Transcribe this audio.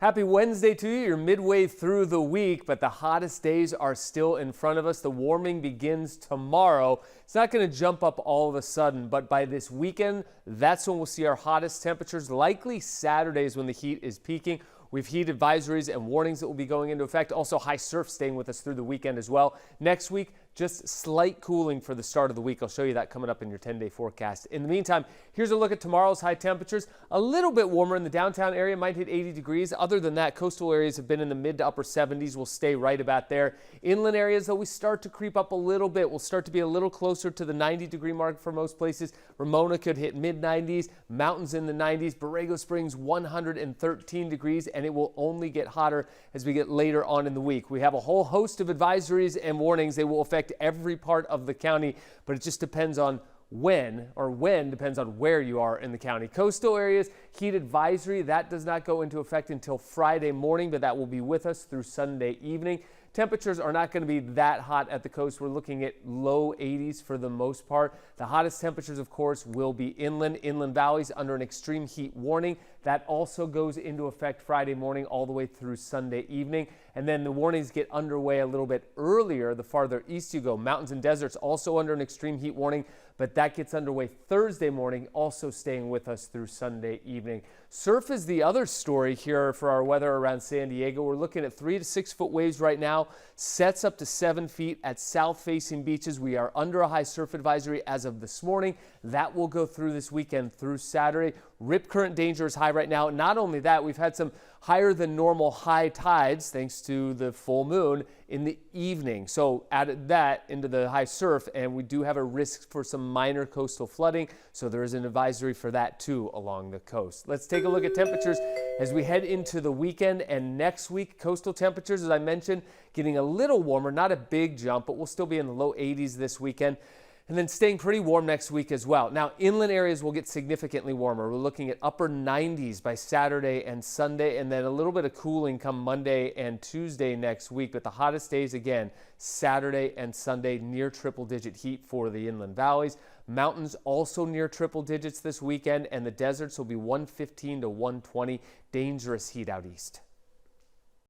Happy Wednesday to you. You're midway through the week, but the hottest days are still in front of us. The warming begins tomorrow. It's not going to jump up all of a sudden, but by this weekend, that's when we'll see our hottest temperatures. Likely Saturdays when the heat is peaking. We've heat advisories and warnings that will be going into effect. Also, high surf staying with us through the weekend as well. Next week, just slight cooling for the start of the week. I'll show you that coming up in your 10-day forecast. In the meantime, here's a look at tomorrow's high temperatures. A little bit warmer in the downtown area, might hit 80 degrees. Other than that, coastal areas have been in the mid to upper 70s. We'll stay right about there. Inland areas, though, we start to creep up a little bit. We'll start to be a little closer to the 90-degree mark for most places. Ramona could hit mid-90s, mountains in the 90s. Borrego Springs, 113 degrees, and it will only get hotter as we get later on in the week. We have a whole host of advisories and warnings. They will affect every part of the county, but it just depends on when depends on where you are in the county. Coastal areas, heat advisory, that does not go into effect until Friday morning, but that will be with us through Sunday evening. Temperatures are not going to be that hot at the coast. We're looking at low 80s for the most part. The hottest temperatures, of course, will be inland valleys under an extreme heat warning. That also goes into effect Friday morning all the way through Sunday evening. And then the warnings get underway a little bit earlier the farther east you go. Mountains and deserts also under an extreme heat warning, but that gets underway Thursday morning, also staying with us through Sunday evening. Surf is the other story here for our weather around San Diego. We're looking at 3 to 6 foot waves right now, sets up to 7 feet at south-facing beaches. We are under a high surf advisory as of this morning. That will go through this weekend through Saturday. Rip current danger is high right now. Not only that, we've had some higher than normal high tides thanks to the full moon in the evening. So added that into the high surf, and we do have a risk for some minor coastal flooding. So there is an advisory for that too along the coast. Let's take a look at temperatures as we head into the weekend and next week. Coastal temperatures, as I mentioned, getting a little warmer, not a big jump, but we'll still be in the low 80s this weekend. And then staying pretty warm next week as well. Now, inland areas will get significantly warmer. We're looking at upper 90s by Saturday and Sunday, and then a little bit of cooling come Monday and Tuesday next week. But the hottest days, again, Saturday and Sunday, near triple-digit heat for the inland valleys. Mountains also near triple digits this weekend, and the deserts will be 115 to 120. Dangerous heat out east.